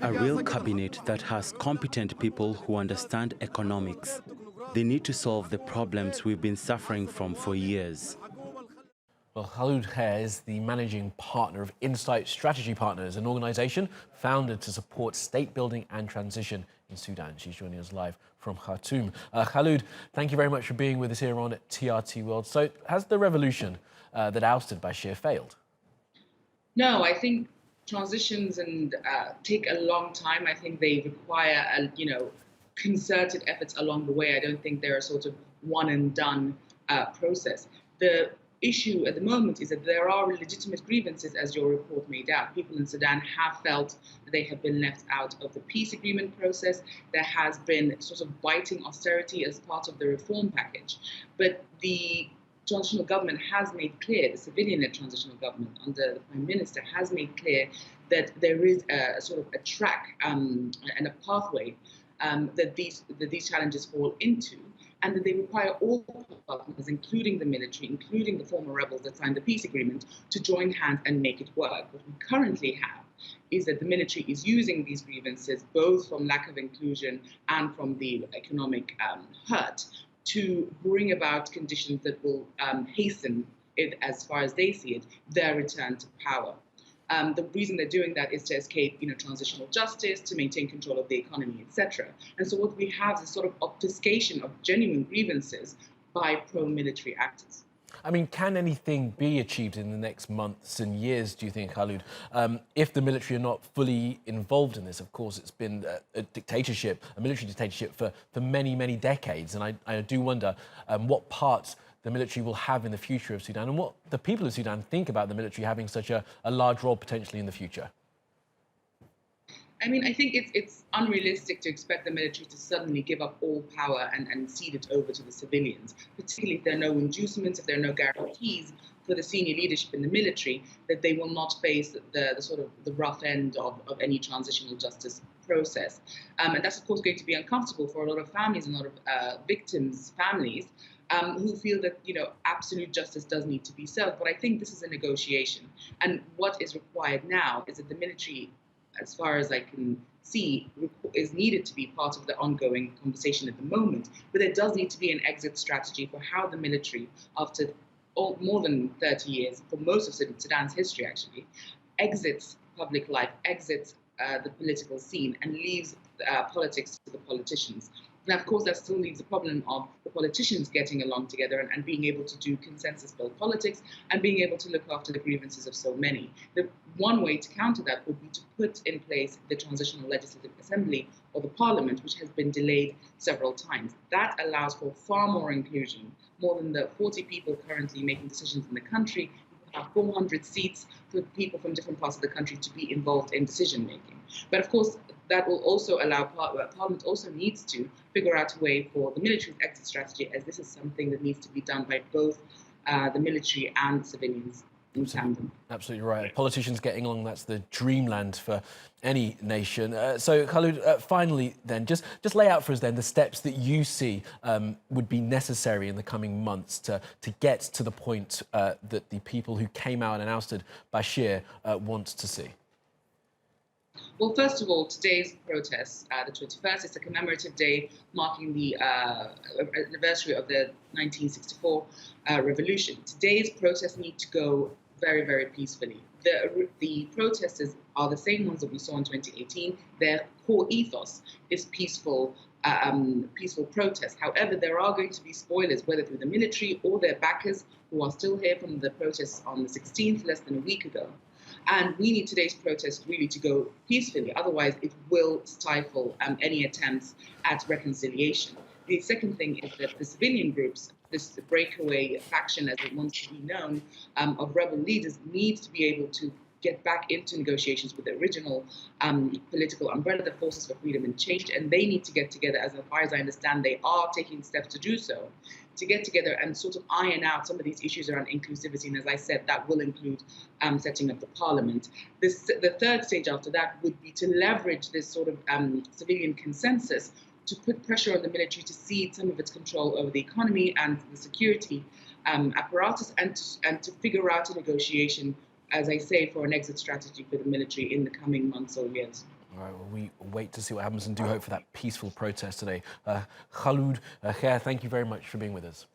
a real cabinet that has competent people who understand economics. They need to solve the problems we've been suffering from for years. Well, Kholood Khair is the managing partner of Insight Strategy Partners, an organisation founded to support state building and transition in Sudan. She's joining us live from Khartoum. Kholood, thank you very much for being with us here on TRT World. So, has the revolution that ousted Bashir failed? No, I think transitions take a long time. I think they require concerted efforts along the way. I don't think they're a sort of one and done process. The issue at the moment is that there are legitimate grievances, as your report made out. People in Sudan have felt that they have been left out of the peace agreement process. There has been sort of biting austerity as part of the reform package. But the transitional government has made clear, the civilian-led transitional government under the Prime Minister has made clear that there is a sort of a track and a pathway that these challenges fall into, and that they require all partners, including the military, including the former rebels that signed the peace agreement, to join hands and make it work. What we currently have is that the military is using these grievances, both from lack of inclusion and from the economic hurt, to bring about conditions that will hasten it, as far as they see it, their return to power. The reason they're doing that is to escape, transitional justice, to maintain control of the economy, etc. And so what we have is a sort of obfuscation of genuine grievances by pro-military actors. I mean, can anything be achieved in the next months and years, do you think, Kholood, if the military are not fully involved in this? Of course, it's been a dictatorship, a military dictatorship for many, many decades. And I do wonder what parts the military will have in the future of Sudan and what the people of Sudan think about the military having such a large role potentially in the future. I mean, I think it's unrealistic to expect the military to suddenly give up all power and cede it over to the civilians, particularly if there are no inducements, if there are no guarantees for the senior leadership in the military that they will not face the sort of the rough end of any transitional justice process. And that's, of course, going to be uncomfortable for a lot of families and a lot of victims' families who feel that, absolute justice does need to be served. But I think this is a negotiation. And what is required now is that the military, as far as I can see, is needed to be part of the ongoing conversation at the moment. But there does need to be an exit strategy for how the military, after more than 30 years, for most of Sudan's history actually, exits public life, exits the political scene, and leaves politics to the politicians. Now, of course, that still leaves the problem of the politicians getting along together and being able to do consensus-built politics and being able to look after the grievances of so many. The one way to counter that would be to put in place the Transitional Legislative Assembly or the Parliament, which has been delayed several times. That allows for far more inclusion, more than the 40 people currently making decisions in the country. You have 400 seats for people from different parts of the country to be involved in decision-making. But of course, that will also allow Parliament also needs to figure out a way for the military's exit strategy, as this is something that needs to be done by both the military and civilians in tandem. Absolutely right. Politicians getting along, that's the dreamland for any nation. So, Kholood, finally then, just lay out for us then the steps that you see would be necessary in the coming months to get to the point that the people who came out and ousted Bashir want to see. Well, first of all, today's protest, the 21st, is a commemorative day marking the anniversary of the 1964 revolution. Today's protests need to go very, very peacefully. The protesters are the same ones that we saw in 2018. Their core ethos is peaceful protest. However, there are going to be spoilers, whether through the military or their backers, who are still here from the protests on the 16th, less than a week ago. And we need today's protest really to go peacefully, otherwise it will stifle any attempts at reconciliation. The second thing is that the civilian groups, this breakaway faction as it wants to be known, of rebel leaders, needs to be able to get back into negotiations with the original political umbrella, the Forces for Freedom and Change, and they need to get together, as far as I understand, they are taking steps to do so, to get together and sort of iron out some of these issues around inclusivity. And as I said, that will include setting up the parliament. The third stage after that would be to leverage this sort of civilian consensus to put pressure on the military to cede some of its control over the economy and the security apparatus, and to figure out a negotiation, as I say, for an exit strategy for the military in the coming months or years. All right, well, we wait to see what happens and do hope for that peaceful protest today. Kholood Khair, thank you very much for being with us.